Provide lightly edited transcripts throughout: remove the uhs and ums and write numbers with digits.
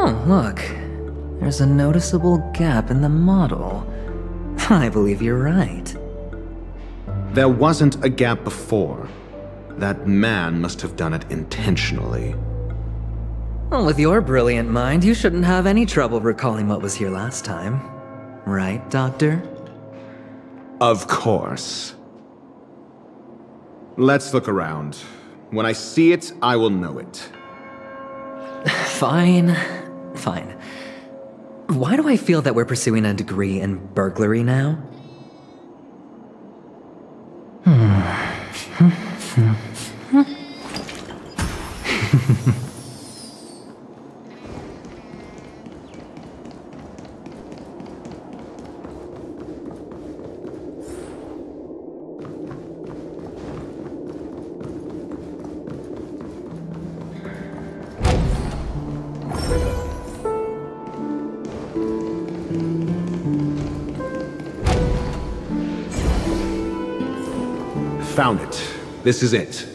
Oh, look. There's a noticeable gap in the model. I believe you're right. There wasn't a gap before. That man must have done it intentionally. Well, with your brilliant mind, you shouldn't have any trouble recalling what was here last time. Right, Doctor? Of course. Let's look around. When I see it, I will know it. Fine. Fine. Why do I feel that we're pursuing a degree in burglary now? Found it. This is it.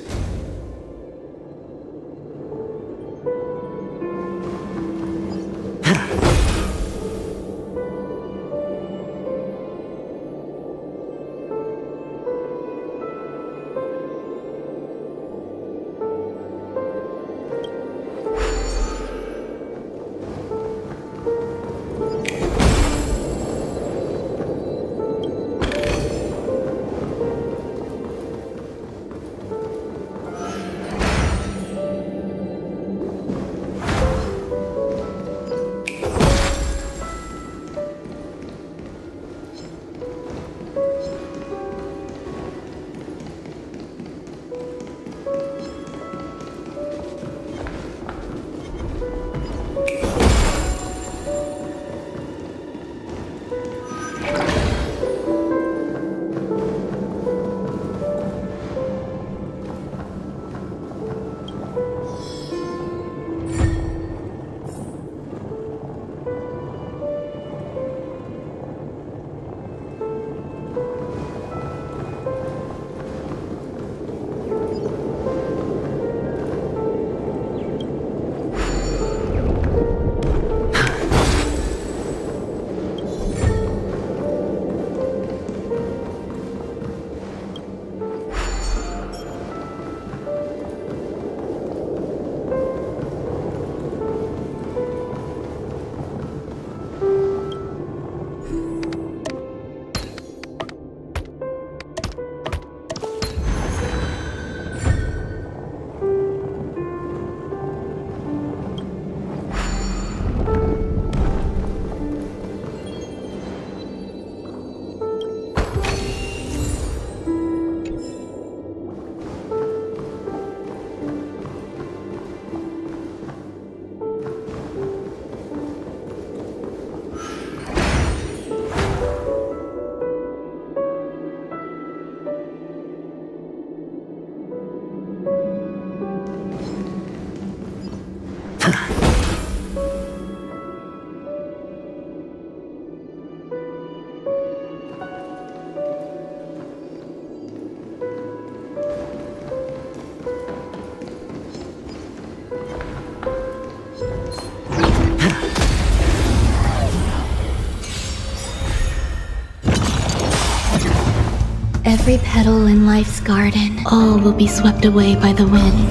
Every petal in life's garden, all will be swept away by the wind.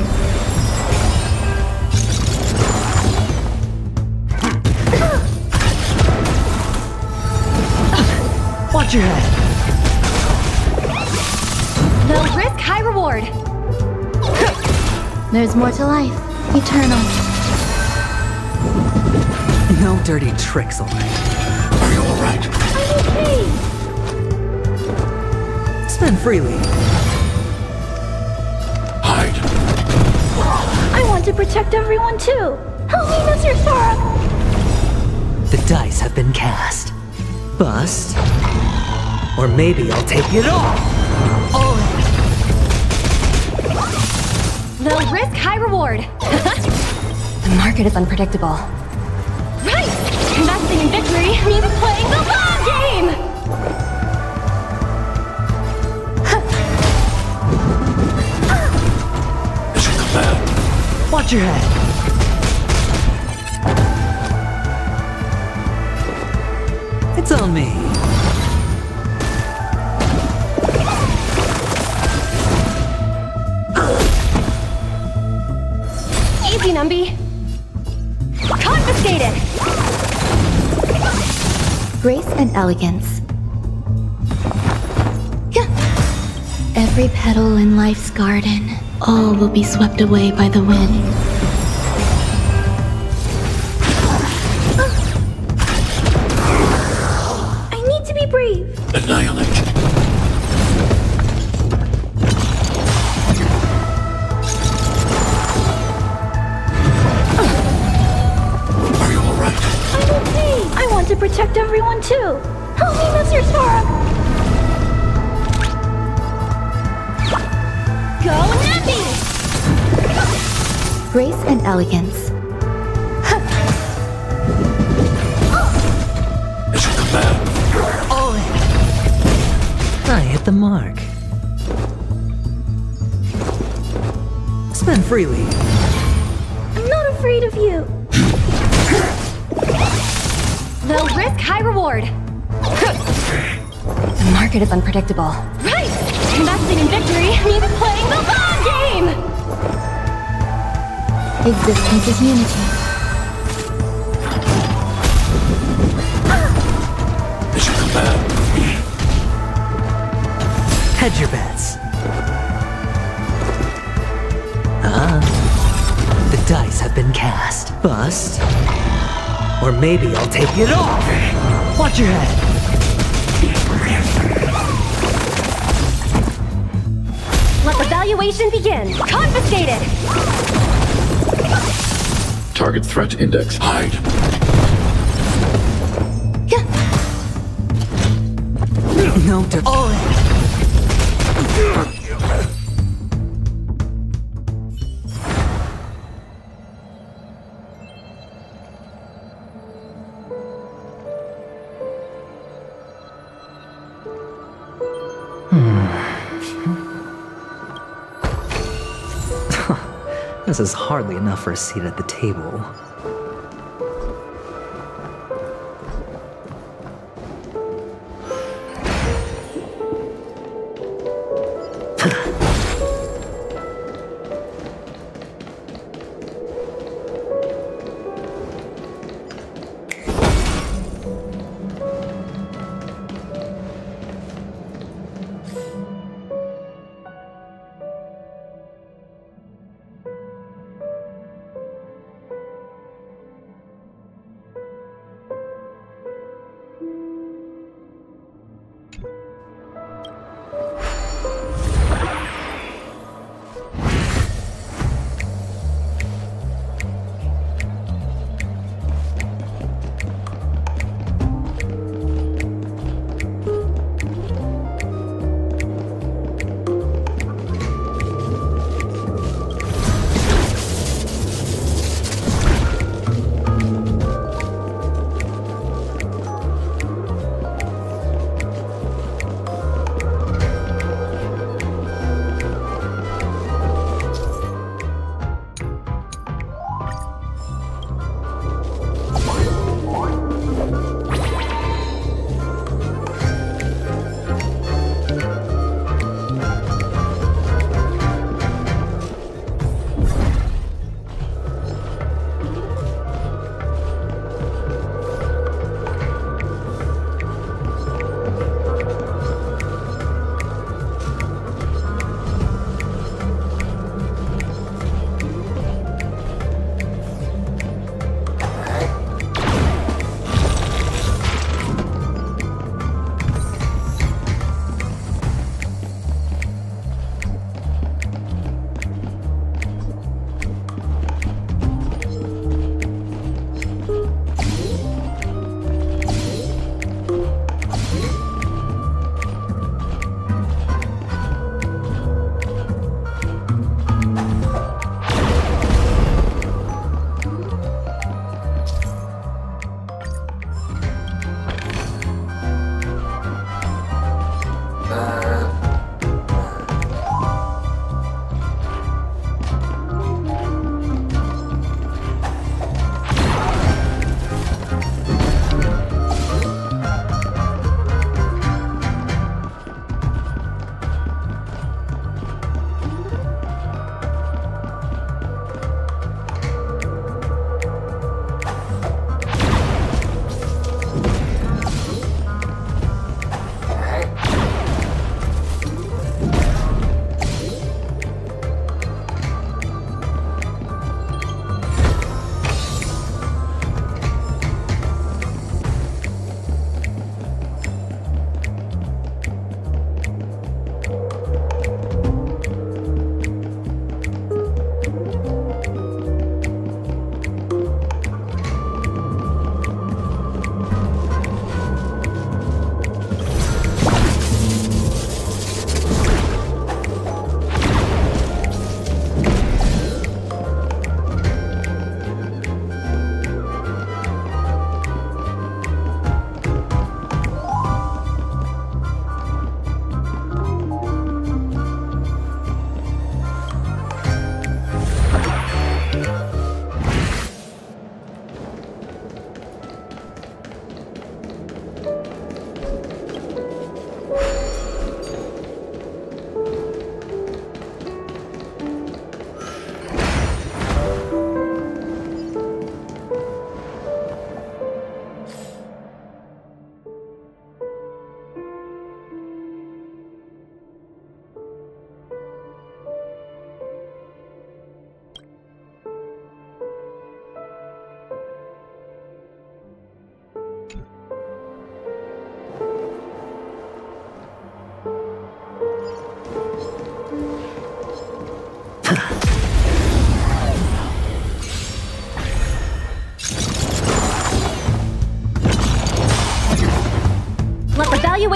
Watch your head. Low risk, high reward. There's more to life. Eternal. No dirty tricks, alright? Are you alright? I'm okay. Spend freely. Hide. I want to protect everyone too. Help me, Mr. Sora. The dice have been cast. Bust. Or maybe I'll take it all. All in. Low risk, high reward. The market is unpredictable. Right! Investing in victory means playing the long game! Mission command. Watch your head. It's on me. Easy, Numby. Confiscated! Grace and elegance. Every petal in life's garden, all will be swept away by the wind. I need to be brave. Annihilate. Are you alright? I'm okay. I want to protect everyone too. Help me, Mr. Sora. Go Nappy! Grace and elegance. As you command. All in. I hit the mark. Spend freely. I'm not afraid of you. Low risk, high reward. The market is unpredictable. Right! Investing in victory means playing the long game! Existence is unity. As you command. Hedge your bets. The dice have been cast. Bust. Or maybe I'll take it off. Watch your head. Let the valuation begin. Confiscated! Target threat index. Hide. No to all in. This is hardly enough for a seat at the table.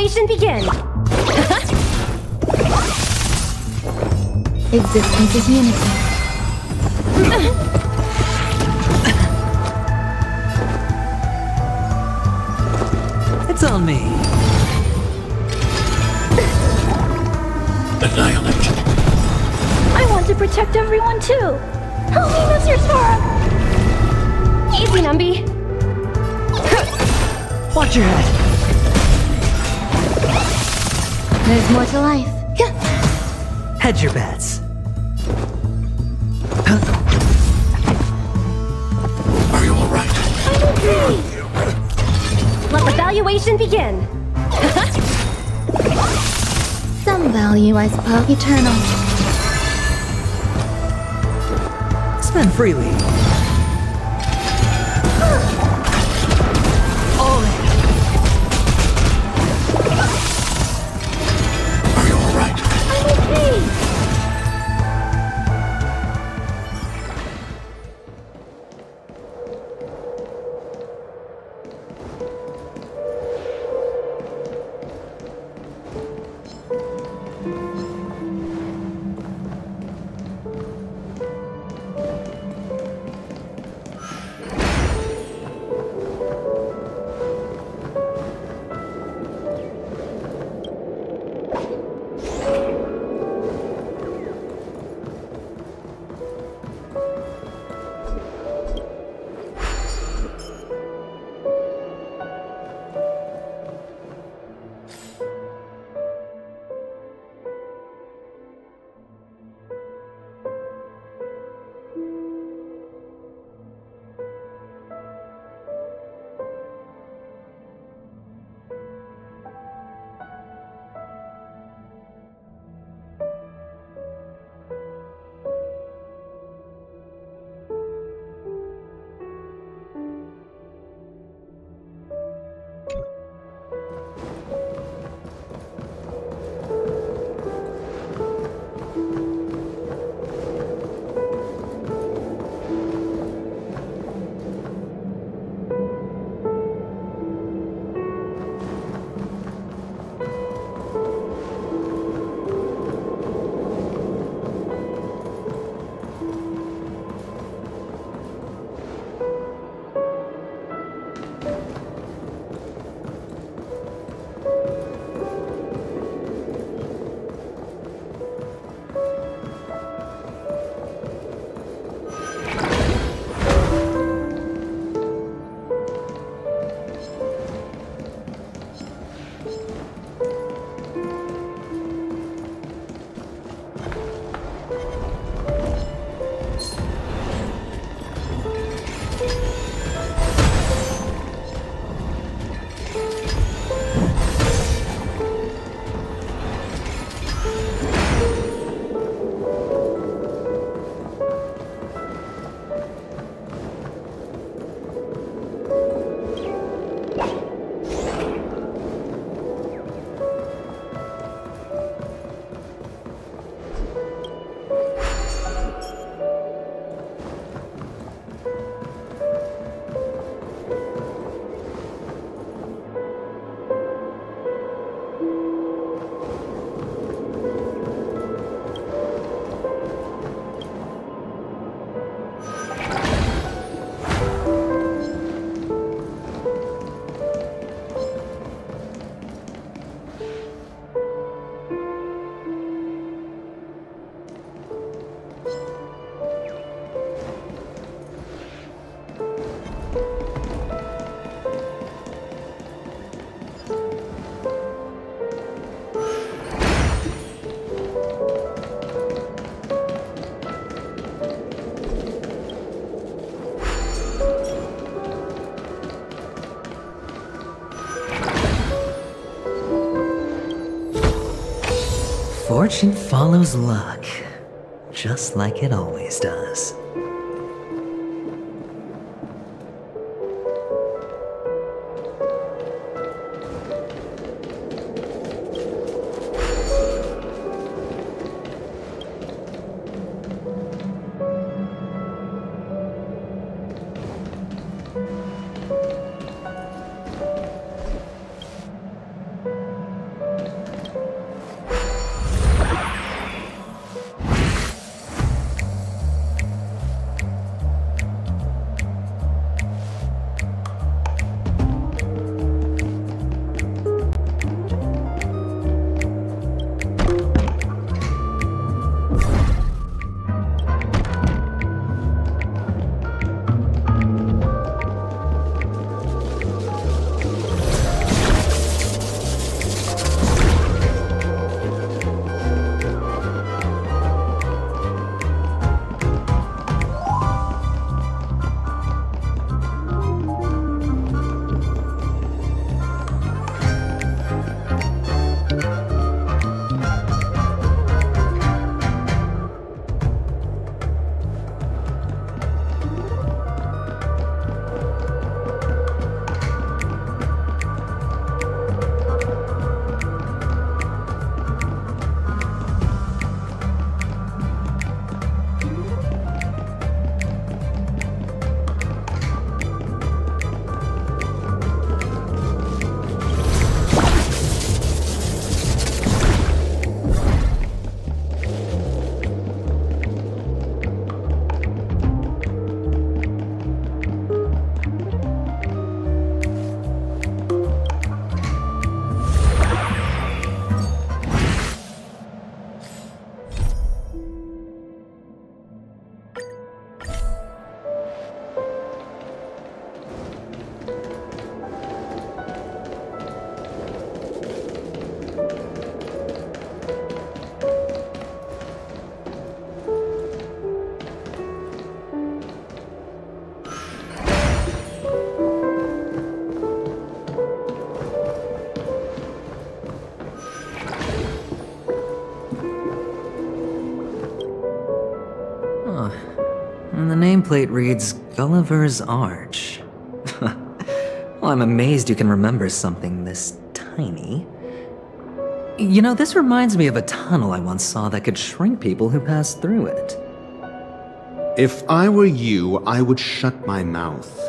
evaluation begin. Existence is unity. It's on me. Annihilate. I want to protect everyone too. Help me, Mr. Sora. Easy, Numby. Watch your head. There's more to life. Hedge your bets. Are you alright? I'm okay. Let the valuation begin. Some value, I suppose. Eternal. Spend freely. All in. Are you alright? I'm okay. Fortune follows luck, just like it always does. And the nameplate reads Gulliver's Arch. Well, I'm amazed you can remember something this tiny. You know, this reminds me of a tunnel I once saw that could shrink people who passed through it. If I were you, I would shut my mouth.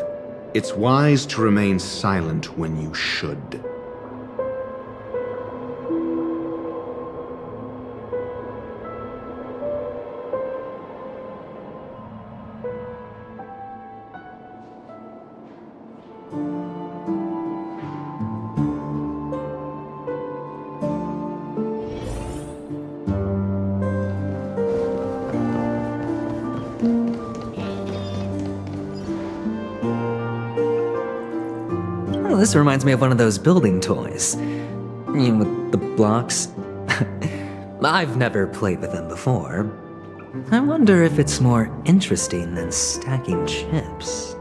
It's wise to remain silent when you should. This reminds me of one of those building toys. You know, with the blocks. I've never played with them before. I wonder if it's more interesting than stacking chips.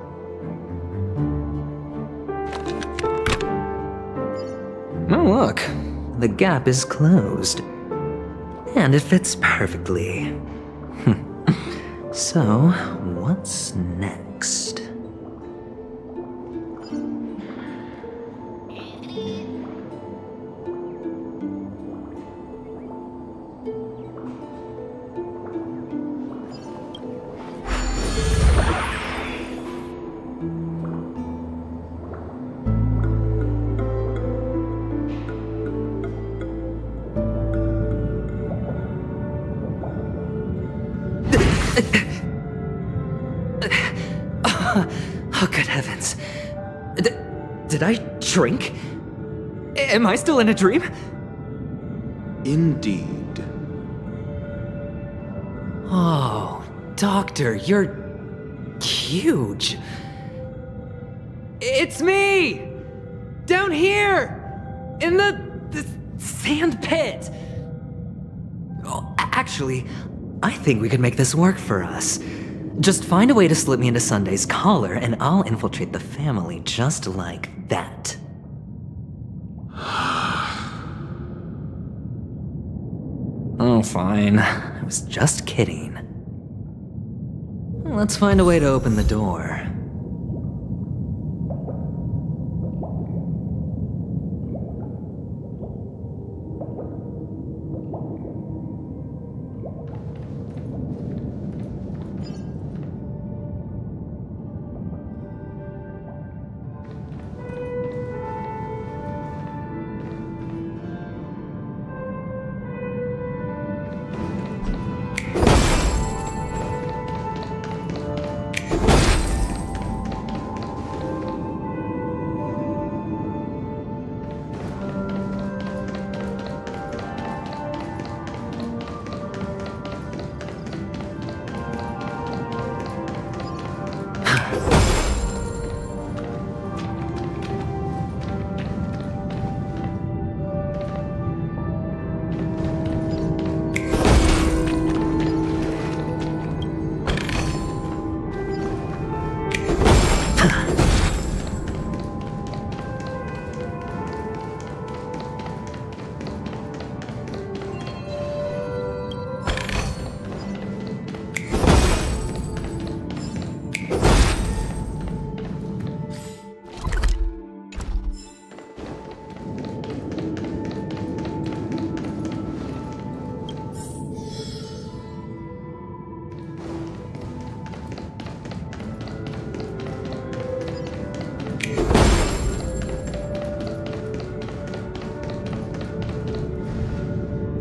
Oh look, the gap is closed. And it fits perfectly. So, what's next? Oh, good heavens. Did I drink? Am I still in a dream? Indeed. Oh, Doctor, you're huge. It's me! Down here! In the sand pit! Oh, actually, I think we could make this work for us. Just find a way to slip me into Sunday's collar, and I'll infiltrate the family just like that. Oh, fine. I was just kidding. Let's find a way to open the door.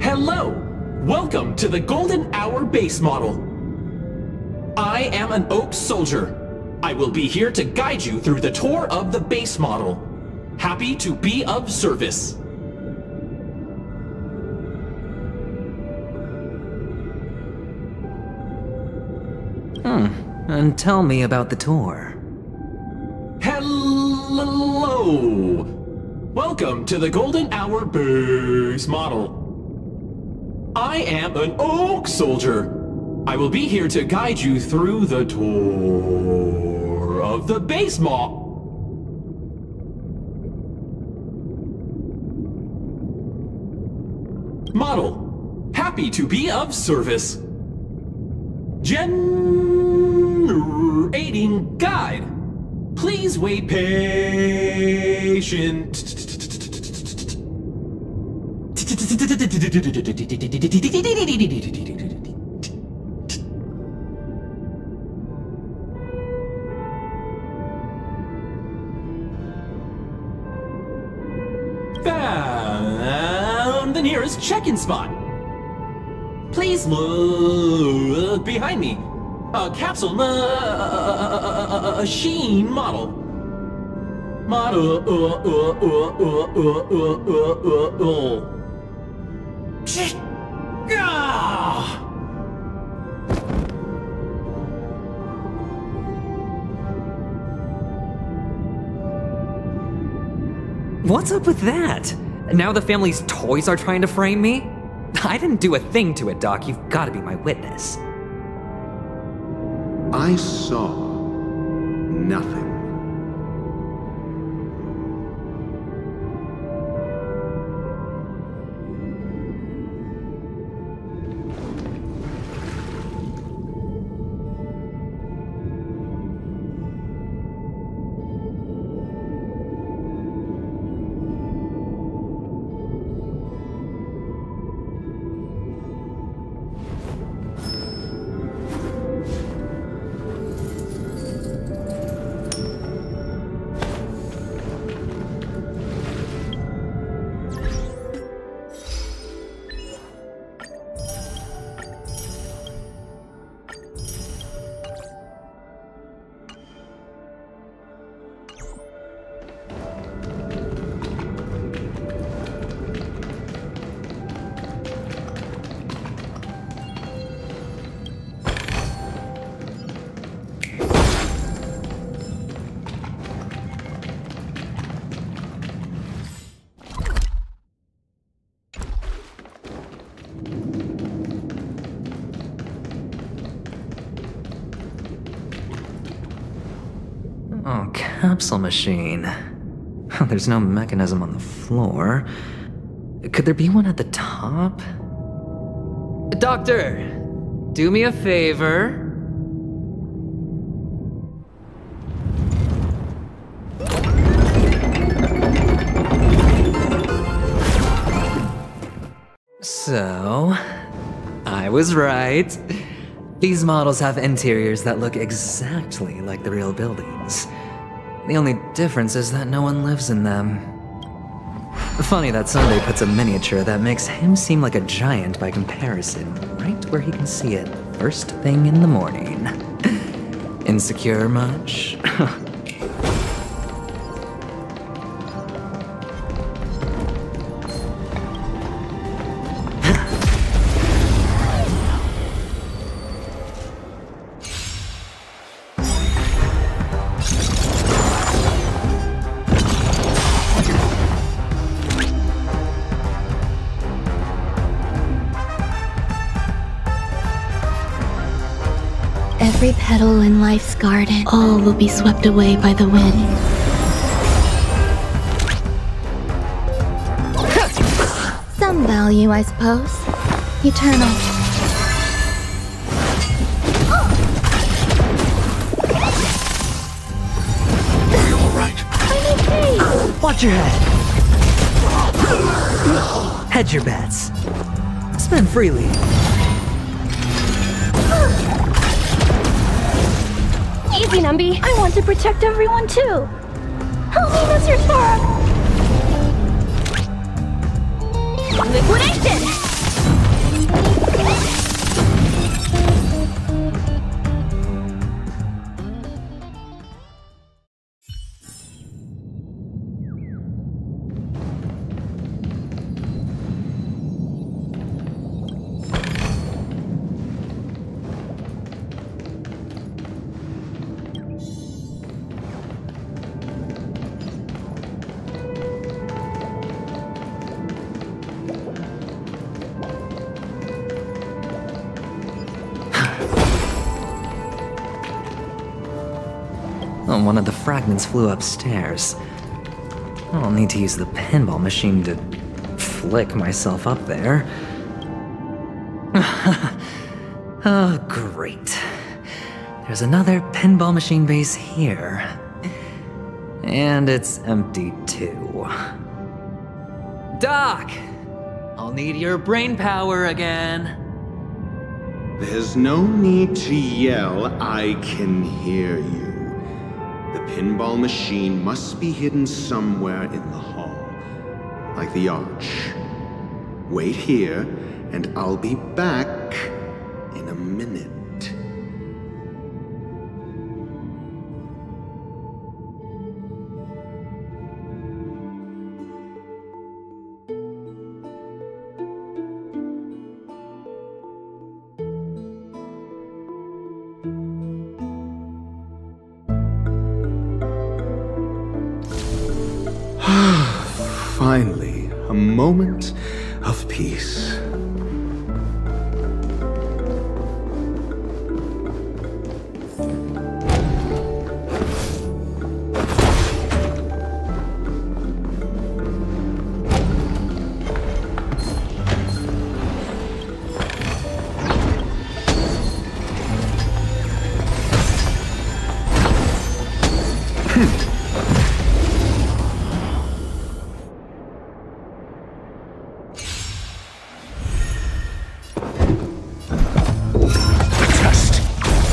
Hello! Welcome to the Golden Hour base model. I am an Oak Soldier. I will be here to guide you through the tour of the base model. Happy to be of service. And tell me about the tour. Hello! Welcome to the Golden Hour base model. I am an Oak Soldier. I will be here to guide you through the tour of the base model. Happy to be of service. Ginmill. Gaming Guide. Please wait patient. Found the nearest check-in spot. Please look behind me. A capsule machine model. What's up with that? Now the family's toys are trying to frame me? I didn't do a thing to it, Doc. You've got to be my witness. I saw nothing. Oh, capsule machine. There's no mechanism on the floor. Could there be one at the top? Doctor, do me a favor. So, I was right. These models have interiors that look exactly like the real buildings. The only difference is that no one lives in them. Funny that Sunday puts a miniature that makes him seem like a giant by comparison, right where he can see it first thing in the morning. Insecure much? Every petal in life's garden, all will be swept away by the wind. Some value, I suppose. Eternal. Are you alright? I'm okay! Watch your head. Hedge your bets. Spend freely. Easy, Numby. I want to protect everyone too. Help me, Mr. Torok. Liquidation! One of the fragments flew upstairs. I'll need to use the pinball machine to flick myself up there. Oh, great. There's another pinball machine base here. And it's empty too. Doc! I'll need your brain power again. There's no need to yell, I can hear you. The pinball machine must be hidden somewhere in the hall, like the arch. Wait here, and I'll be back in a minute. Finally, a moment of peace.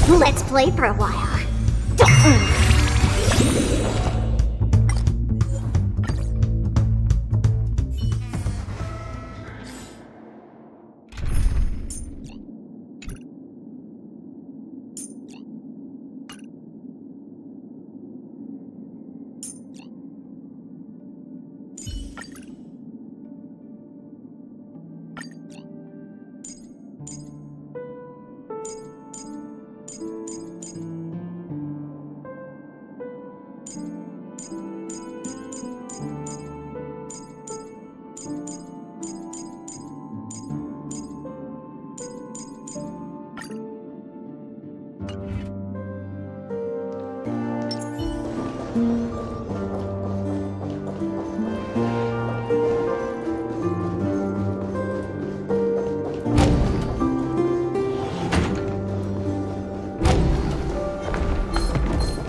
Let's play for a while.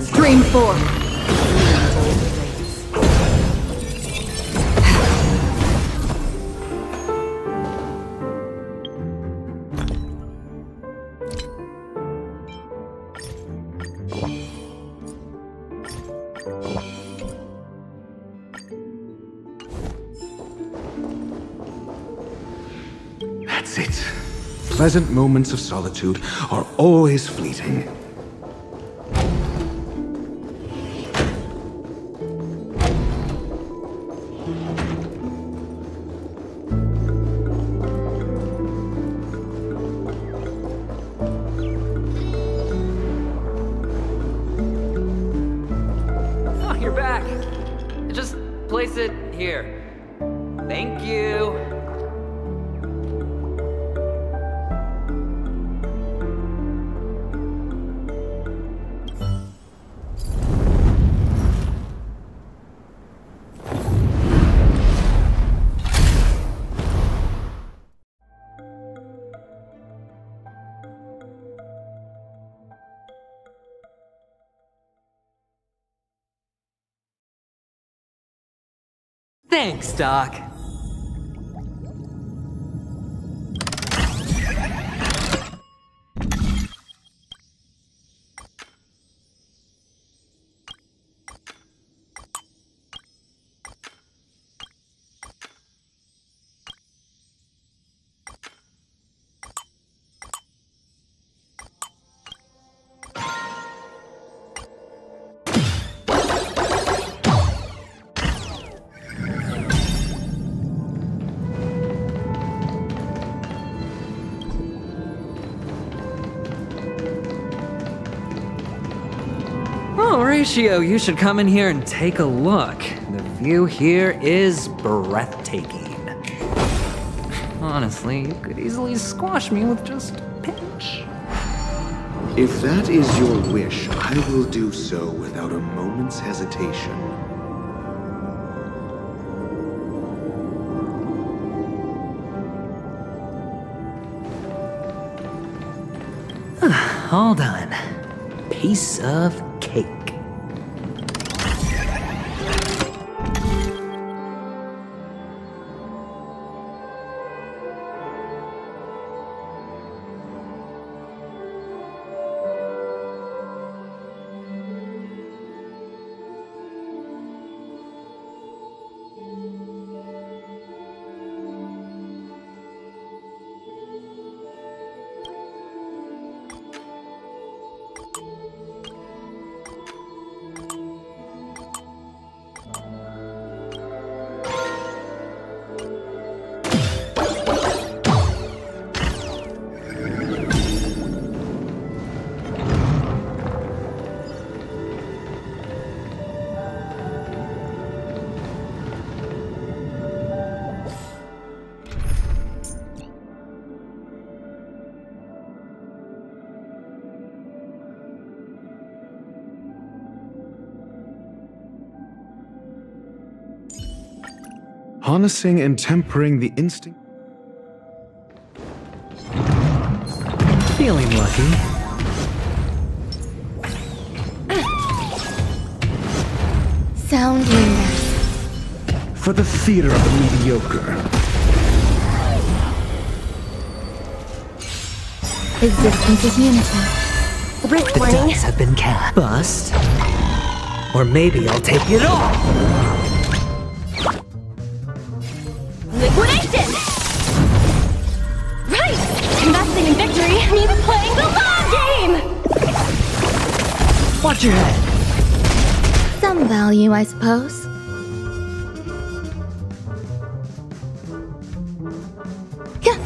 Stream 4. That's it. Pleasant moments of solitude are always fleeting. Oh, you're back. Just place it here. Thank you. Thanks, Doc. Horatio, you should come in here and take a look. The view here is breathtaking. Honestly, you could easily squash me with just a pinch. If that is your wish, I will do so without a moment's hesitation. All done. Piece of cake. Harnessing and tempering the instinct. Feeling lucky. Sound lingers. For the theater of the mediocre. Existence is unity. Risk The warning. dice have been cast. Bust. Or maybe I'll take it all. Liquidation! Right! Investing in victory means playing the long game! Watch your head. Some value, I suppose. Yeah.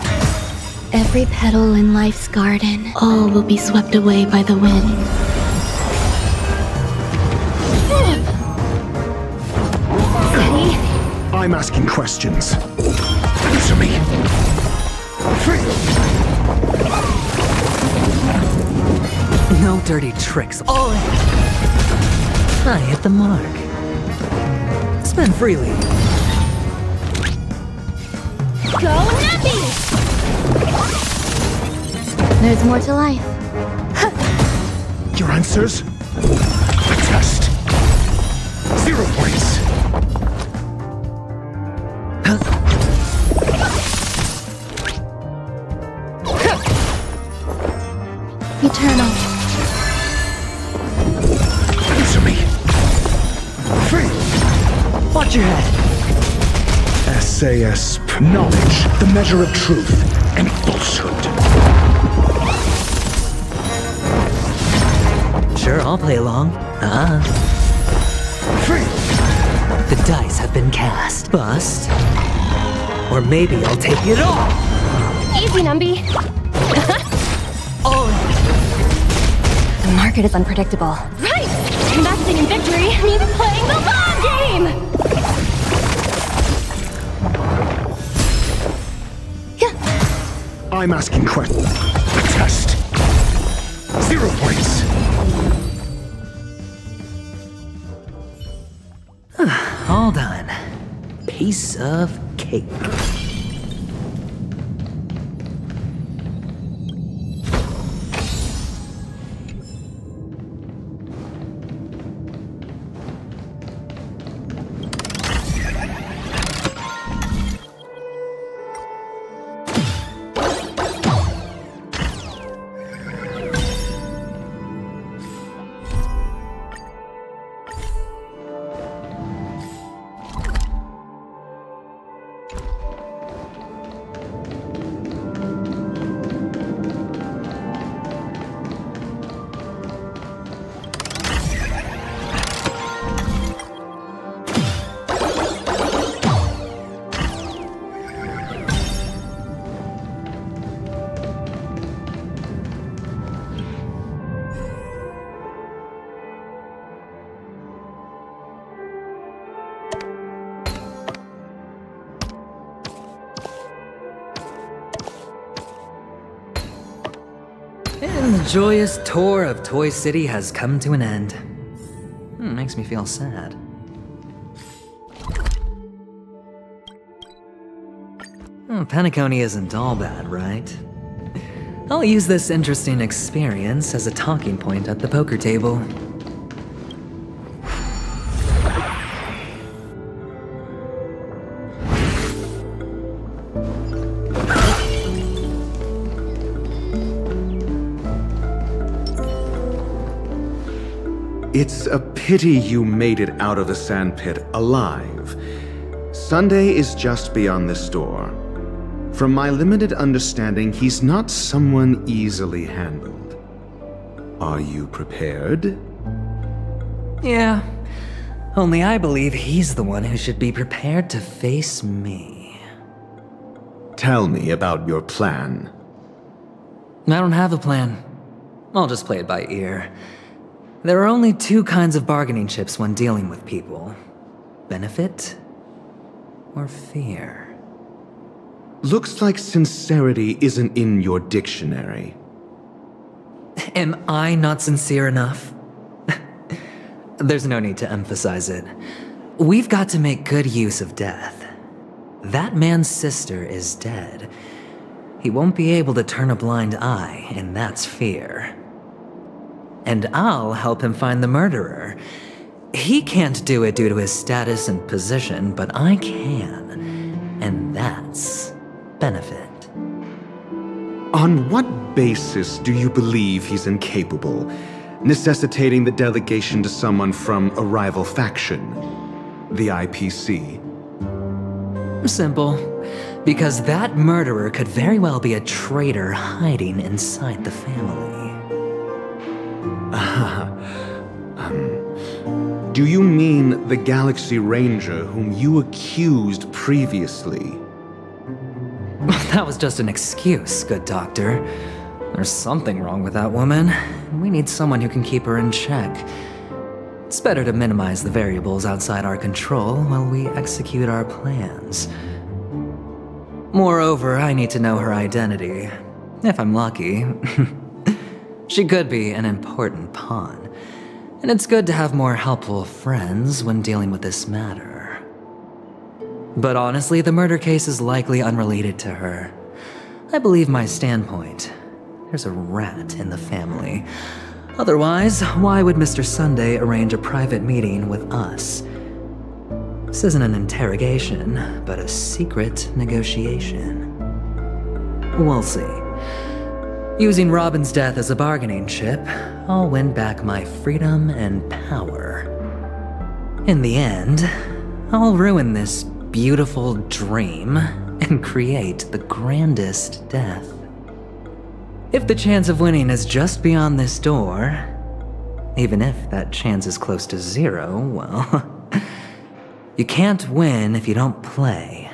Every petal in life's garden, all will be swept away by the wind. Steady. I'm asking questions. Answer me. Free. No dirty tricks. All in. I hit the mark. Spend freely. Go nappy! There's more to life. Your answers? A test. 0 points. Eternal. Answer me. Free. Watch your head. SAS. Knowledge, the measure of truth and falsehood. Sure, I'll play along. Free. The dice have been cast. Bust. Or maybe I'll take it all. Easy, Numby. All in. The market is unpredictable. Right! Investing in victory means playing the long game! Yeah. I'm asking questions. A test. 0 points. All done. Piece of cake. And the joyous tour of Toy City has come to an end. Makes me feel sad. Penacony isn't all bad, right? I'll use this interesting experience as a talking point at the poker table. It's a pity you made it out of the sandpit alive. Sunday is just beyond this door. From my limited understanding, he's not someone easily handled. Are you prepared? Yeah. Only I believe he's the one who should be prepared to face me. Tell me about your plan. I don't have a plan. I'll just play it by ear. There are only two kinds of bargaining chips when dealing with people. Benefit or fear. Looks like sincerity isn't in your dictionary. Am I not sincere enough? There's no need to emphasize it. We've got to make good use of death. That man's sister is dead. He won't be able to turn a blind eye, and that's fear. And I'll help him find the murderer. He can't do it due to his status and position, but I can. And that's benefit. On what basis do you believe he's incapable, necessitating the delegation to someone from a rival faction, the IPC? Simple. Because that murderer could very well be a traitor hiding inside the family. Do you mean the Galaxy Ranger whom you accused previously? That was just an excuse, good doctor. There's something wrong with that woman. We need someone who can keep her in check. It's better to minimize the variables outside our control while we execute our plans. Moreover, I need to know her identity. If I'm lucky. She could be an important pawn. And it's good to have more helpful friends when dealing with this matter. But honestly, the murder case is likely unrelated to her. I believe my standpoint. There's a rat in the family. Otherwise, why would Mr. Sunday arrange a private meeting with us? This isn't an interrogation, but a secret negotiation. We'll see. Using Robin's death as a bargaining chip, I'll win back my freedom and power. In the end, I'll ruin this beautiful dream and create the grandest death. If the chance of winning is just beyond this door, even if that chance is close to zero, well, you can't win if you don't play,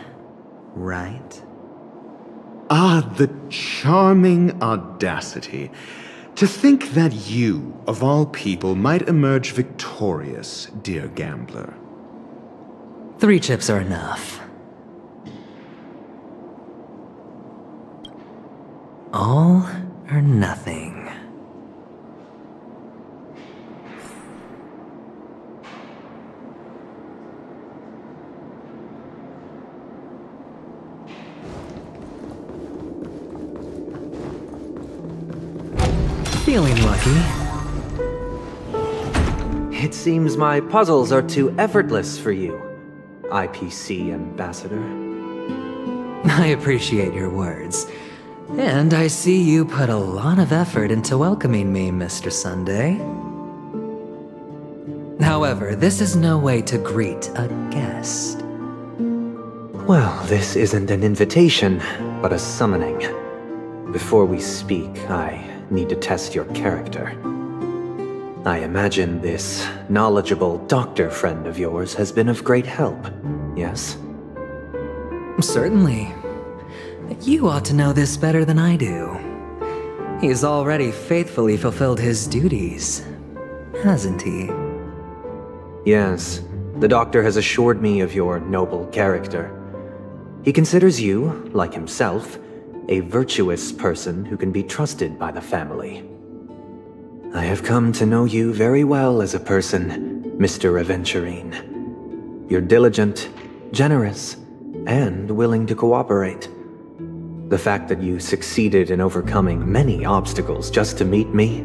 right? Ah, the charming audacity. To think that you, of all people, might emerge victorious, dear gambler. 3 chips are enough. All or nothing. Feeling lucky. It seems my puzzles are too effortless for you, IPC Ambassador. I appreciate your words. And I see you put a lot of effort into welcoming me, Mr. Sunday. However, this is no way to greet a guest. Well, this isn't an invitation, but a summoning. Before we speak, I need to test your character. I imagine this knowledgeable doctor friend of yours has been of great help, yes? Certainly. You ought to know this better than I do. He's already faithfully fulfilled his duties, hasn't he? Yes, the doctor has assured me of your noble character. He considers you, like himself, a virtuous person who can be trusted by the family. I have come to know you very well as a person, Mr. Aventurine. You're diligent, generous, and willing to cooperate. The fact that you succeeded in overcoming many obstacles just to meet me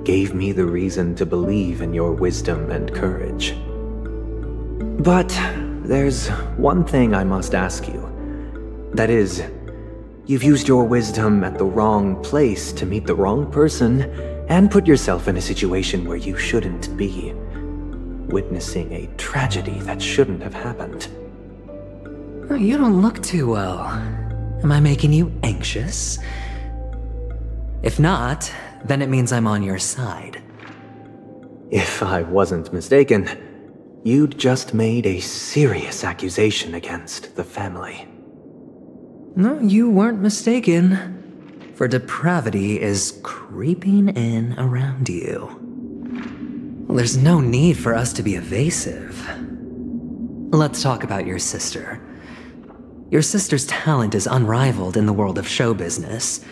gave me the reason to believe in your wisdom and courage. But there's one thing I must ask you. That is, you've used your wisdom at the wrong place to meet the wrong person and put yourself in a situation where you shouldn't be, witnessing a tragedy that shouldn't have happened. You don't look too well. Am I making you anxious? If not, then it means I'm on your side. If I wasn't mistaken, you'd just made a serious accusation against the family. No, you weren't mistaken. For depravity is creeping in around you. Well, there's no need for us to be evasive. Let's talk about your sister. Your sister's talent is unrivaled in the world of show business.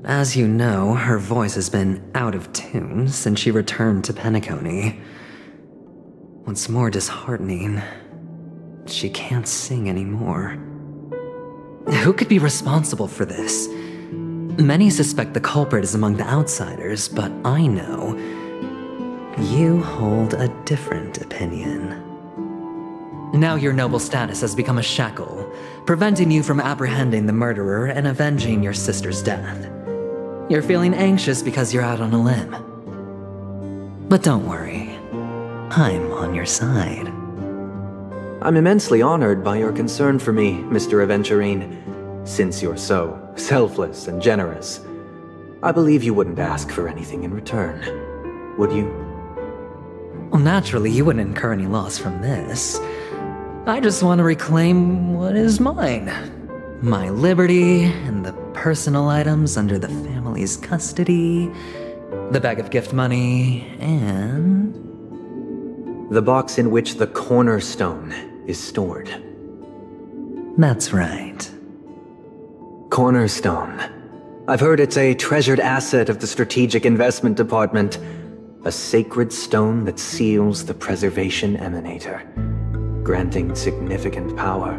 As you know, her voice has been out of tune since she returned to Penacony. What's more disheartening, she can't sing anymore. Who could be responsible for this? Many suspect the culprit is among the outsiders, but I know you hold a different opinion. Now your noble status has become a shackle, preventing you from apprehending the murderer and avenging your sister's death. You're feeling anxious because you're out on a limb. But don't worry, I'm on your side. I'm immensely honored by your concern for me, Mr. Aventurine. Since you're so selfless and generous, I believe you wouldn't ask for anything in return, would you? Well, naturally, you wouldn't incur any loss from this. I just want to reclaim what is mine. My liberty and the personal items under the family's custody, the bag of gift money, and the box in which the cornerstone is stored. That's right. Cornerstone. I've heard it's a treasured asset of the Strategic Investment Department. A sacred stone that seals the Preservation Emanator, granting significant power,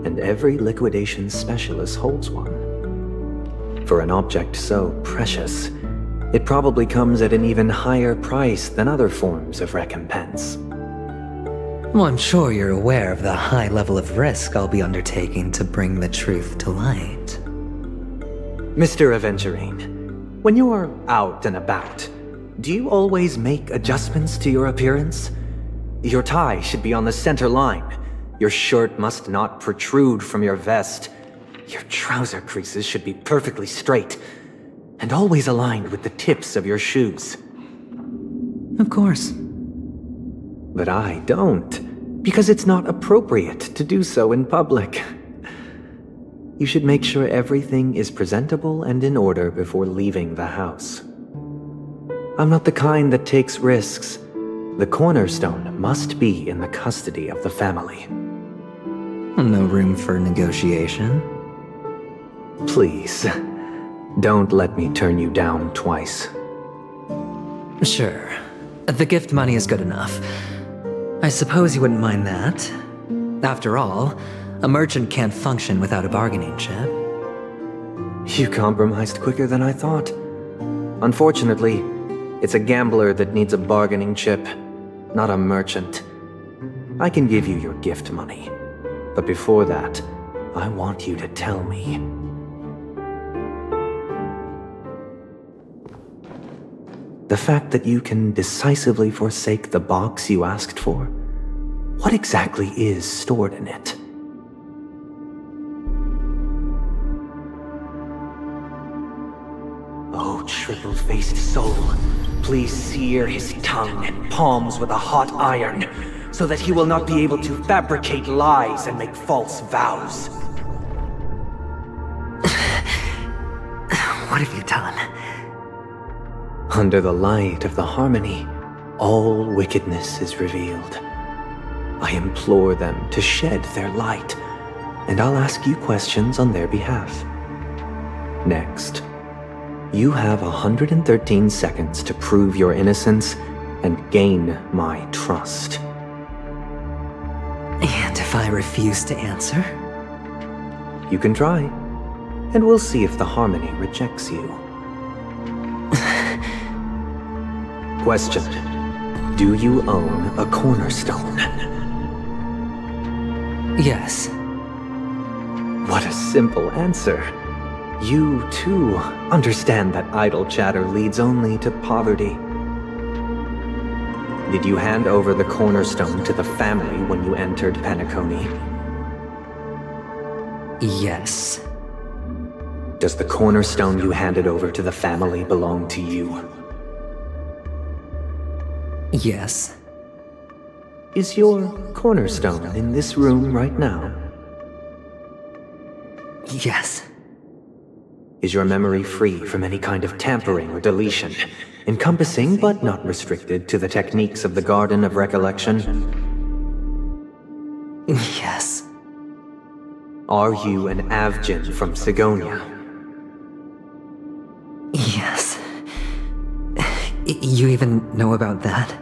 and every liquidation specialist holds one. For an object so precious, it probably comes at an even higher price than other forms of recompense. Well, I'm sure you're aware of the high level of risk I'll be undertaking to bring the truth to light. Mr. Aventurine, when you're out and about, do you always make adjustments to your appearance? Your tie should be on the center line. Your shirt must not protrude from your vest. Your trouser creases should be perfectly straight, and always aligned with the tips of your shoes. Of course. But I don't, because it's not appropriate to do so in public. You should make sure everything is presentable and in order before leaving the house. I'm not the kind that takes risks. The cornerstone must be in the custody of the family. No room for negotiation? Please, don't let me turn you down twice. Sure. The gift money is good enough. I suppose you wouldn't mind that. After all, a merchant can't function without a bargaining chip. You compromised quicker than I thought. Unfortunately, it's a gambler that needs a bargaining chip, not a merchant. I can give you your gift money, but before that, I want you to tell me. The fact that you can decisively forsake the box you asked for, what exactly is stored in it? Oh, triple-faced soul, please sear his tongue and palms with a hot iron, so that he will not be able to fabricate lies and make false vows. What have you done? Under the light of the harmony, all wickedness is revealed. I implore them to shed their light, and I'll ask you questions on their behalf. Next, you have 113 seconds to prove your innocence and gain my trust. And if I refuse to answer? You can try, and we'll see if the harmony rejects you. Question. Do you own a cornerstone? Yes. What a simple answer. You, too, understand that idle chatter leads only to poverty. Did you hand over the cornerstone to the family when you entered Penacony? Yes. Does the cornerstone you handed over to the family belong to you? Yes. Is your cornerstone in this room right now? Yes. Is your memory free from any kind of tampering or deletion, encompassing but not restricted to the techniques of the Garden of Recollection? Yes. Are you an Avgin from Sigonia? Yes. You even know about that?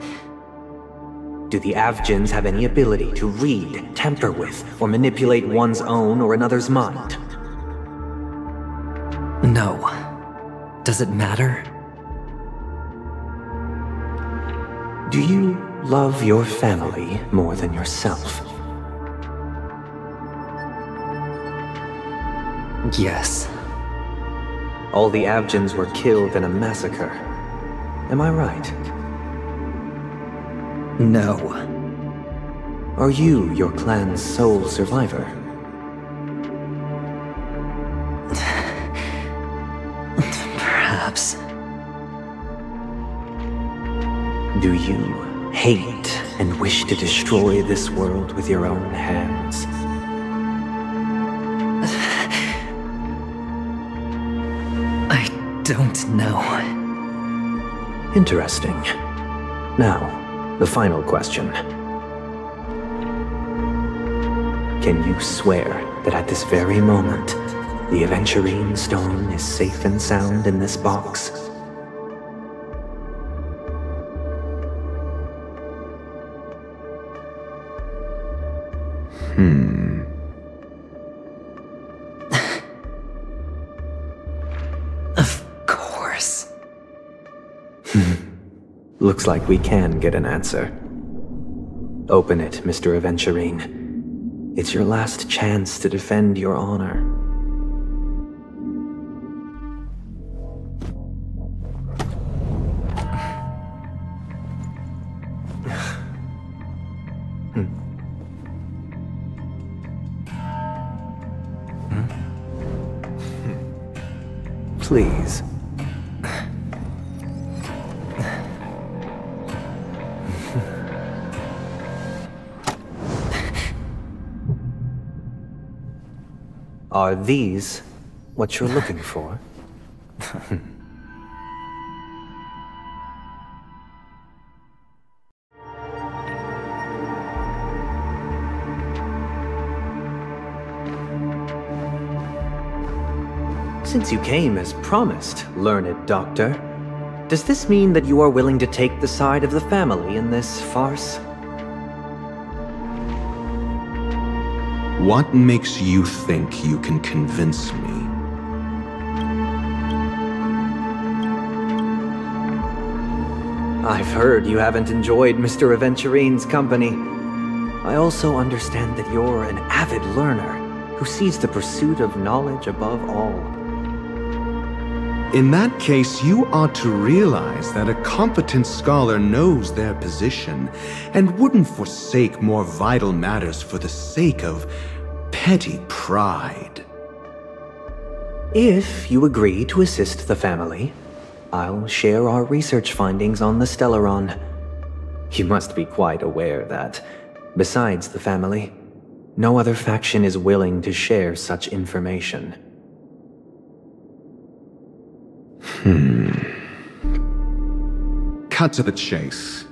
Do the Avgins have any ability to read, tamper with, or manipulate one's own or another's mind? No. Does it matter? Do you love your family more than yourself? Yes. All the Avgins were killed in a massacre. Am I right? No. Are you your clan's sole survivor? Perhaps. Do you hate and wish to destroy this world with your own hands? I don't know. Interesting. Now, the final question. Can you swear that at this very moment, the Aventurine stone is safe and sound in this box? Of course. Looks like we can get an answer. Open it, Mr. Aventurine. It's your last chance to defend your honor. Please. Are these what you're looking for? Since you came as promised, learned doctor, does this mean that you are willing to take the side of the family in this farce? What makes you think you can convince me? I've heard you haven't enjoyed Mr. Aventurine's company. I also understand that you're an avid learner who sees the pursuit of knowledge above all. In that case, you ought to realize that a competent scholar knows their position and wouldn't forsake more vital matters for the sake of petty pride. If you agree to assist the family, I'll share our research findings on the Stellaron. You must be quite aware that, besides the family, no other faction is willing to share such information. Cut to the chase.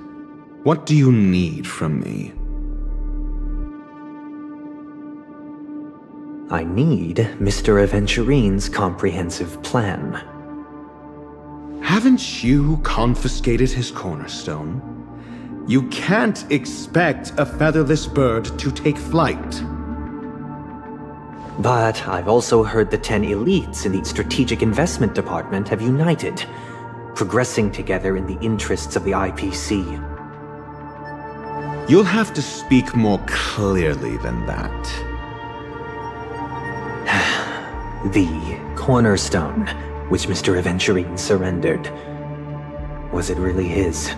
What do you need from me? I need Mr. Aventurine's comprehensive plan. Haven't you confiscated his cornerstone? You can't expect a featherless bird to take flight. But I've also heard the 10 elites in the Strategic Investment Department have united, progressing together in the interests of the IPC. You'll have to speak more clearly than that. The cornerstone, which Mr. Aventurine surrendered. Was it really his?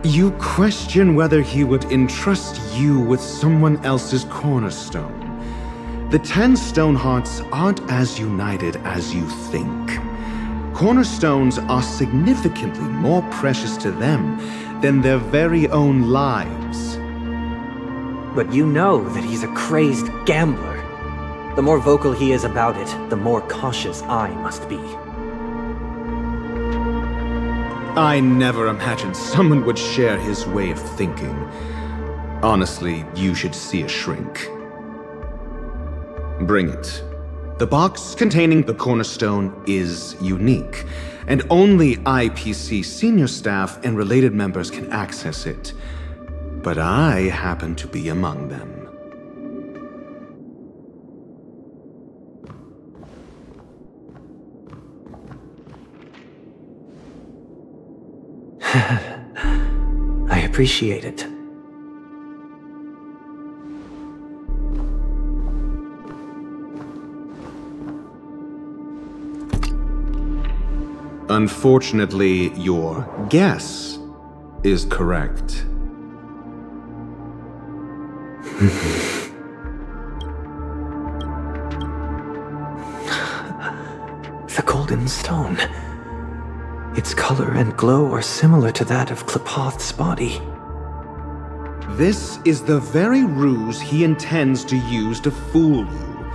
You question whether he would entrust you with someone else's cornerstone. The 10 Stonehearts aren't as united as you think. Cornerstones are significantly more precious to them than their very own lives. But you know that he's a crazed gambler. The more vocal he is about it, the more cautious I must be. I never imagined someone would share his way of thinking. Honestly, you should see a shrink. Bring it. The box containing the cornerstone is unique, and only IPC senior staff and related members can access it. But I happen to be among them. I appreciate it. Unfortunately, your guess is correct. The golden stone. Its color and glow are similar to that of Klepoth's body. This is the very ruse he intends to use to fool you.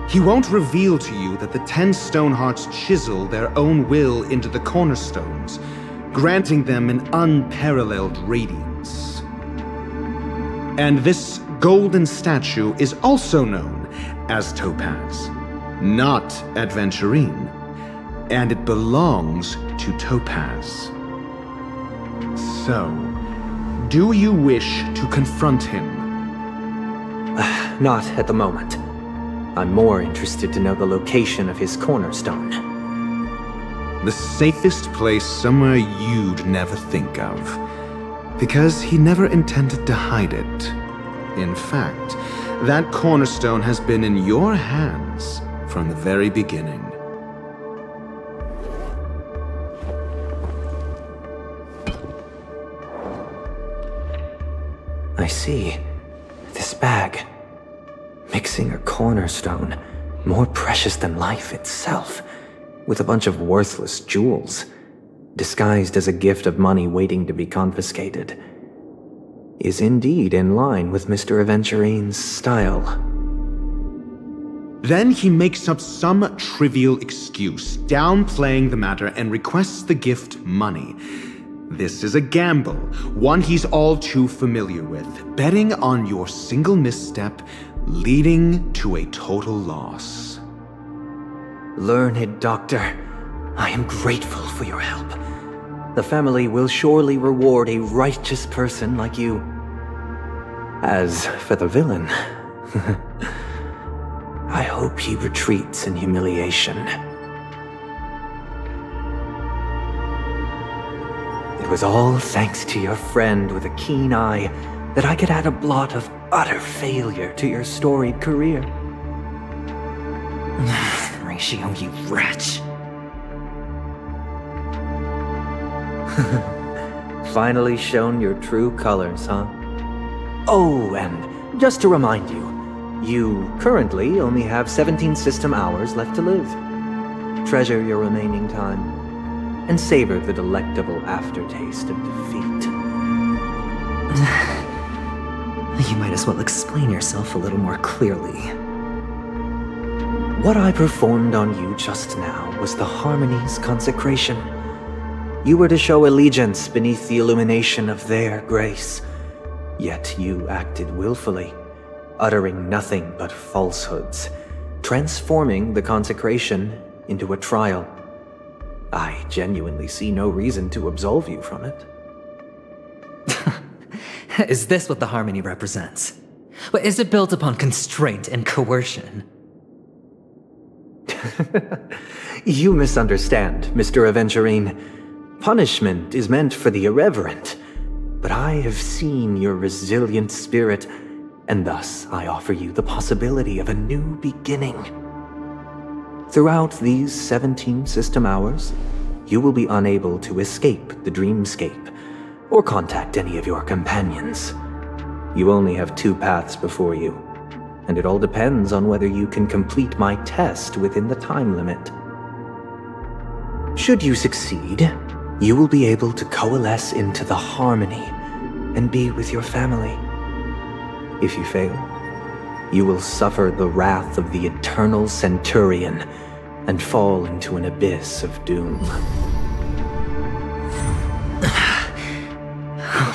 He won't reveal to you that the 10 Stonehearts chisel their own will into the cornerstones, granting them an unparalleled radiance. And this golden statue is also known as Topaz, not Aventurine, and it belongs to Topaz. So, do you wish to confront him? Not at the moment. I'm more interested to know the location of his cornerstone. The safest place somewhere you'd never think of. Because he never intended to hide it. In fact, that cornerstone has been in your hands from the very beginning. I see. This bag. Mixing a cornerstone, more precious than life itself, with a bunch of worthless jewels, disguised as a gift of money waiting to be confiscated, is indeed in line with Mr. Aventurine's style. Then he makes up some trivial excuse, downplaying the matter and requests the gift money. This is a gamble, one he's all too familiar with, betting on your single misstep, leading to a total loss. Learned Doctor, I am grateful for your help. The family will surely reward a righteous person like you. As for the villain, I hope he retreats in humiliation. It was all thanks to your friend with a keen eye that I could add a blot of utter failure to your storied career. Ratio, you wretch. Finally shown your true colors, huh? Oh, and just to remind you, you currently only have 17 system hours left to live. Treasure your remaining time, and savor the delectable aftertaste of defeat. You might as well explain yourself a little more clearly. What I performed on you just now was the Harmony's consecration. You were to show allegiance beneath the illumination of their grace. Yet you acted willfully, uttering nothing but falsehoods, transforming the consecration into a trial. I genuinely see no reason to absolve you from it. Is this what the Harmony represents? But is it built upon constraint and coercion? You misunderstand, Mr. Aventurine. Punishment is meant for the irreverent. But I have seen your resilient spirit, and thus I offer you the possibility of a new beginning. Throughout these 17 system hours, you will be unable to escape the dreamscape, or contact any of your companions. You only have 2 paths before you, and it all depends on whether you can complete my test within the time limit. Should you succeed, you will be able to coalesce into the harmony and be with your family. If you fail, you will suffer the wrath of the eternal Centurion and fall into an abyss of doom.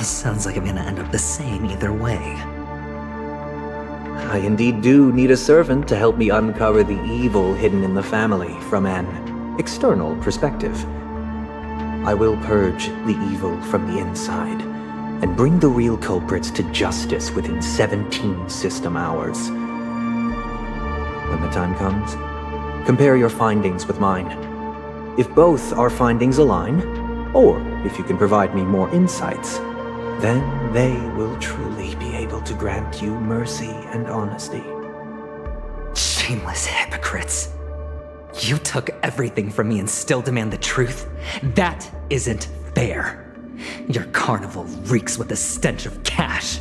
Sounds like I'm gonna end up the same either way. I indeed do need a servant to help me uncover the evil hidden in the family from an external perspective. I will purge the evil from the inside and bring the real culprits to justice within 17 system hours. When the time comes, compare your findings with mine. If both our findings align, or if you can provide me more insights, then they will truly be able to grant you mercy and honesty. Shameless hypocrites. You took everything from me and still demand the truth? That isn't fair. Your carnival reeks with the stench of cash.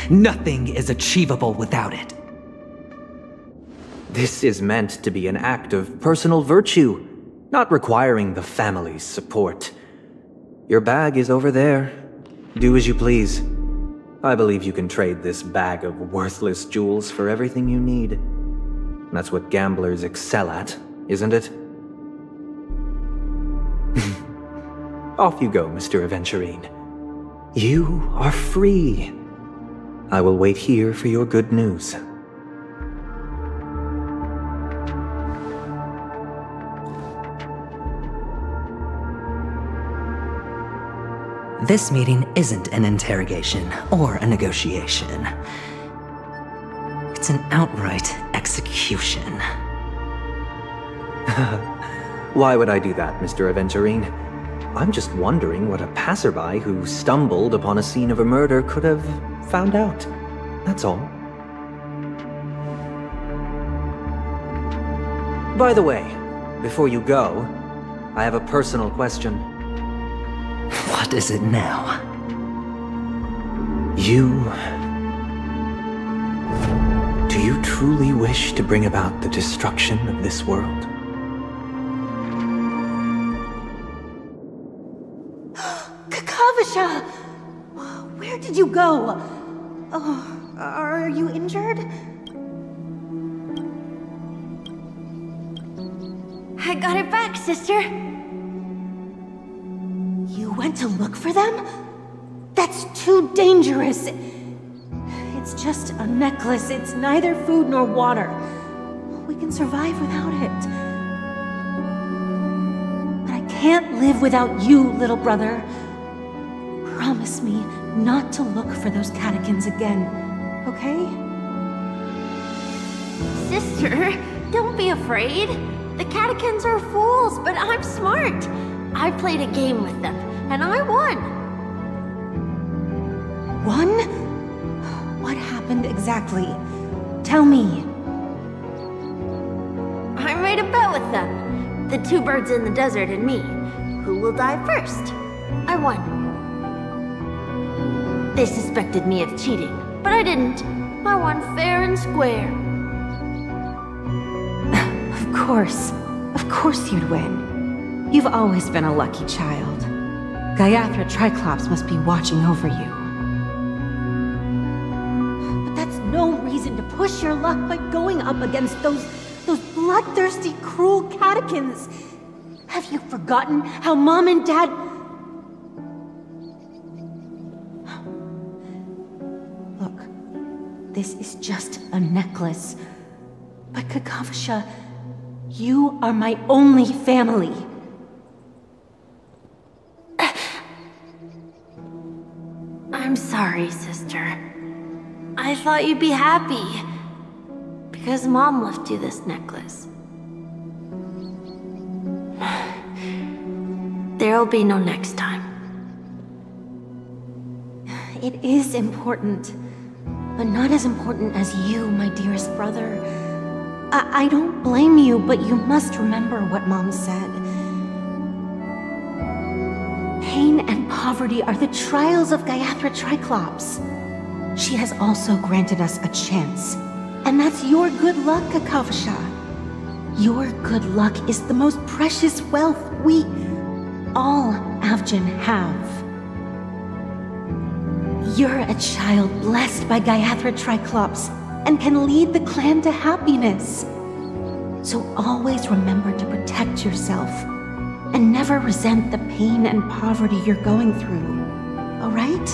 Nothing is achievable without it. This is meant to be an act of personal virtue, not requiring the family's support. Your bag is over there. Do as you please. I believe you can trade this bag of worthless jewels for everything you need. That's what gamblers excel at, isn't it? Off you go, Mr. Aventurine. You are free. I will wait here for your good news. This meeting isn't an interrogation or a negotiation. It's an outright execution. Why would I do that, Mr. Aventurine? I'm just wondering what a passerby who stumbled upon a scene of a murder could have found out. That's all. By the way, before you go, I have a personal question. What is it now? Do you truly wish to bring about the destruction of this world? Kakavasha! Where did you go? Oh, are you injured? I got it back, sister. You went to look for them? That's too dangerous. It's just a necklace. It's neither food nor water. We can survive without it. But I can't live without you, little brother. Promise me not to look for those catechins again, okay? Sister, don't be afraid. The catechins are fools, but I'm smart. I played a game with them, and I won. Won? What happened exactly? Tell me. I made a bet with them. The 2 birds in the desert and me. Who will die first? I won. They suspected me of cheating, but I didn't. I won fair and square. Of course you'd win. You've always been a lucky child. Gaiathra Triclops must be watching over you. But that's no reason to push your luck by going up against those bloodthirsty, cruel catechins. Have you forgotten how Mom and Dad... Look, this is just a necklace. But Kakavasha, you are my only family. I'm sorry, sister. I thought you'd be happy. Because Mom left you this necklace. There'll be no next time. It is important. But not as important as you, my dearest brother. I don't blame you, but you must remember what Mom said. Pain and poverty are the trials of Gayatri Triclops. She has also granted us a chance. And that's your good luck, Kakavasha. Your good luck is the most precious wealth we, all Avgin, have. You're a child blessed by Gayatri Triclops and can lead the clan to happiness. So always remember to protect yourself and never resent the pain and poverty you're going through, all right?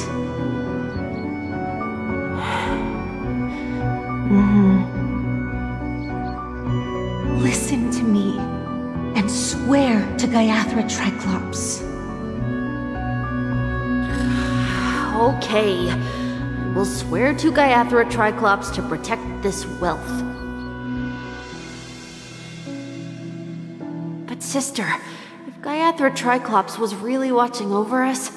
Listen to me and swear to Gayatri Triclops. Okay. We'll swear to Gayatri Triclops to protect this wealth. But sister, if Gayatri Triclops was really watching over us,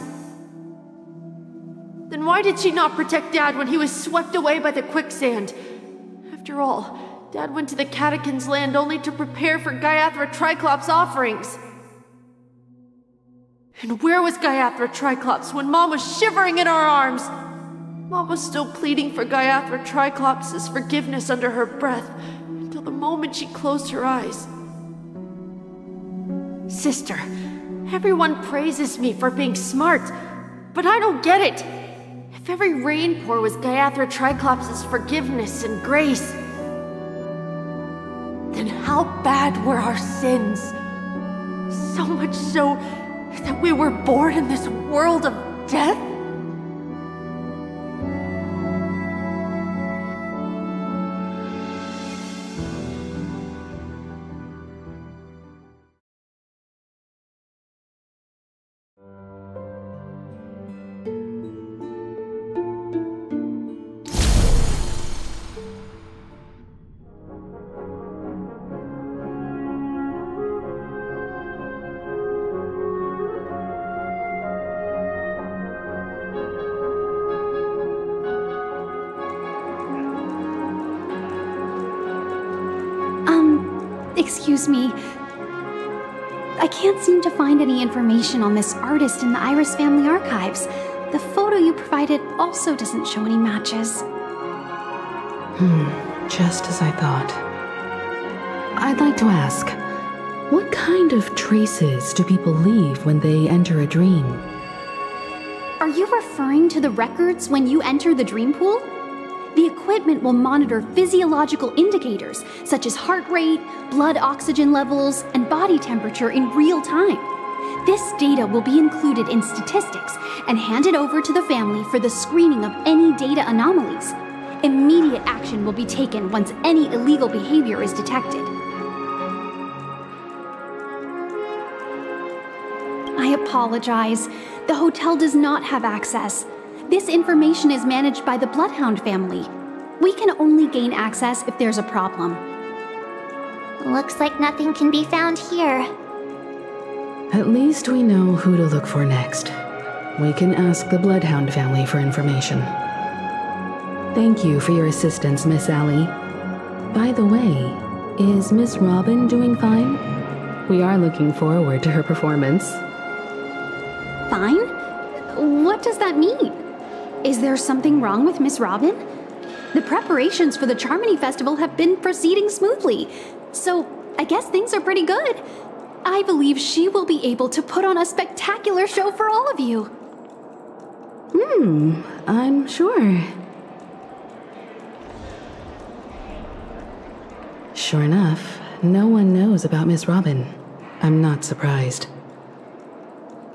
then why did she not protect Dad when he was swept away by the quicksand? After all, Dad went to the Catechins' land only to prepare for Gayatri Triclops' offerings. And where was Gayatri Triclops when Mom was shivering in our arms? Mom was still pleading for Gayatri Triclops' forgiveness under her breath until the moment she closed her eyes. Sister, everyone praises me for being smart, but I don't get it. If every rain pour was Gayatri Triclops' forgiveness and grace, then how bad were our sins? So much so that we were born in this world of death? Excuse me. I can't seem to find any information on this artist in the Iris family archives. The photo you provided also doesn't show any matches. Just as I thought. I'd like to ask, what kind of traces do people leave when they enter a dream? Are you referring to the records when you enter the dream pool? The equipment will monitor physiological indicators such as heart rate, blood oxygen levels, and body temperature in real time. This data will be included in statistics and handed over to the family for the screening of any data anomalies. Immediate action will be taken once any illegal behavior is detected. I apologize. The hotel does not have access. This information is managed by the Bloodhound family. We can only gain access if there's a problem. Looks like nothing can be found here. At least we know who to look for next. We can ask the Bloodhound family for information. Thank you for your assistance, Miss Allie. By the way, is Miss Robin doing fine? We are looking forward to her performance. Fine? What does that mean? Is there something wrong with Miss Robin? The preparations for the Charmony Festival have been proceeding smoothly, so I guess things are pretty good. I believe she will be able to put on a spectacular show for all of you. I'm sure. Sure enough, no one knows about Miss Robin. I'm not surprised.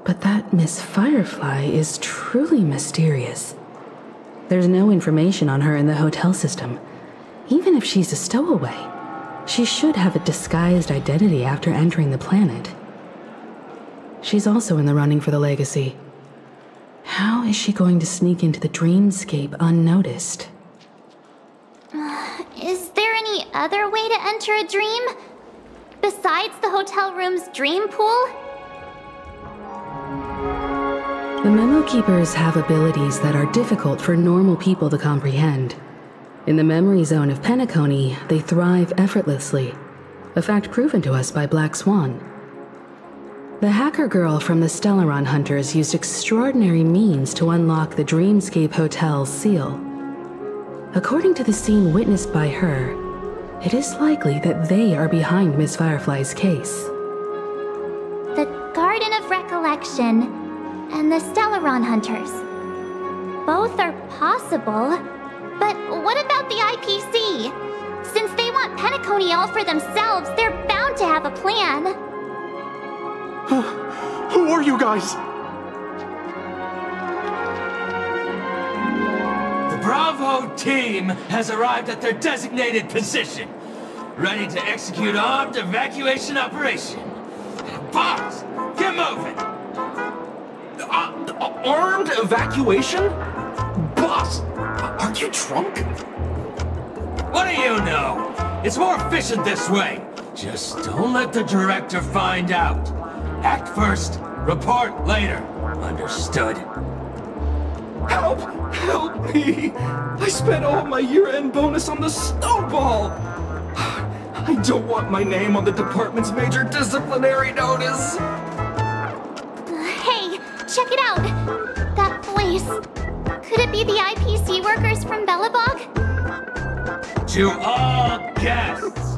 But that Miss Firefly is truly mysterious. There's no information on her in the hotel system. Even if she's a stowaway, she should have a disguised identity after entering the planet. She's also in the running for the legacy. How is she going to sneak into the dreamscape unnoticed? other way to enter a dream? Besides the hotel room's dream pool? The Memo Keepers have abilities that are difficult for normal people to comprehend. In the memory zone of Penacony, they thrive effortlessly, a fact proven to us by Black Swan. The hacker girl from the Stellaron Hunters used extraordinary means to unlock the Dreamscape Hotel's seal. According to the scene witnessed by her, it is likely that they are behind Miss Firefly's case. The Garden of Recollection and the Stellaron Hunters. Both are possible, but what about the IPC? Since they want Penacony all for themselves, they're bound to have a plan. Who are you guys? The Bravo team has arrived at their designated position, ready to execute armed evacuation operation. Boss, get moving! Armed evacuation? Boss, aren't you drunk? What do you know? It's more efficient this way. Just don't let the director find out. Act first, report later. Understood? Help! Help me! I spent all my year-end bonus on the snowball! I don't want my name on the department's major disciplinary notice! Hey, check it out! That voice. Could it be the IPC workers from Belobog? To all guests,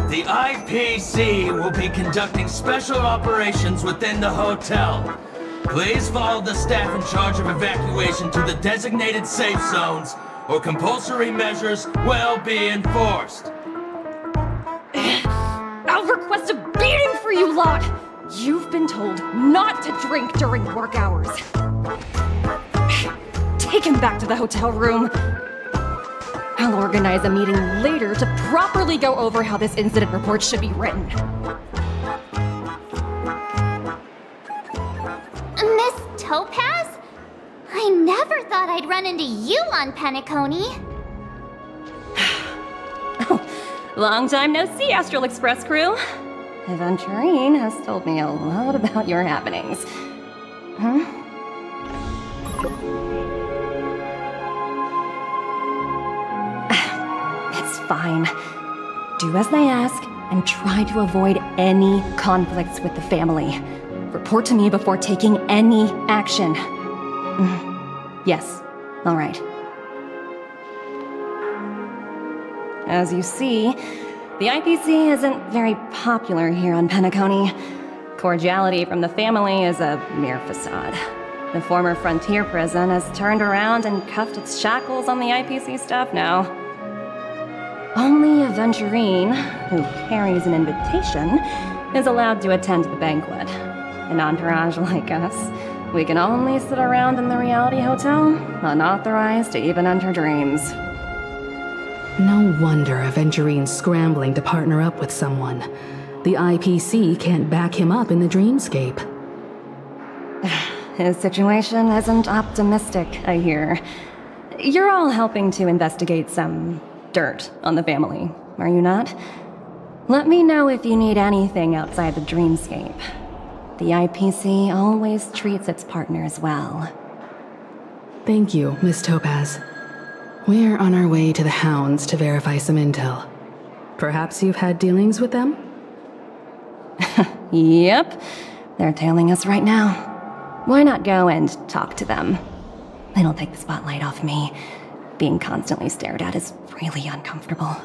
the IPC will be conducting special operations within the hotel. Please follow the staff in charge of evacuation to the designated safe zones, or compulsory measures will be enforced. I'll request a beating for you lot! You've been told not to drink during work hours. Take him back to the hotel room. I'll organize a meeting later to properly go over how this incident report should be written. Miss Topaz? I never thought I'd run into you on Penacony. Long time no see, Astral Express crew. Aventurine has told me a lot about your happenings. Huh? It's fine. Do as they ask, and try to avoid any conflicts with the family. Report to me before taking any action. Yes, all right. As you see, the IPC isn't very popular here on Penacony. Cordiality from the family is a mere facade. The former frontier prison has turned around and cuffed its shackles on the IPC staff now. Only Aventurine, who carries an invitation, is allowed to attend the banquet. An entourage like us, we can only sit around in the reality hotel, unauthorized to even enter dreams. No wonder Aventurine's scrambling to partner up with someone. The IPC can't back him up in the dreamscape. His situation isn't optimistic, I hear. You're all helping to investigate some dirt on the family, are you not? Let me know if you need anything outside the dreamscape. The IPC always treats its partners well. Thank you, Miss Topaz. We're on our way to the Hounds to verify some intel. Perhaps you've had dealings with them? Yep. They're tailing us right now. Why not go and talk to them? It'll take the spotlight off me. Being constantly stared at is really uncomfortable.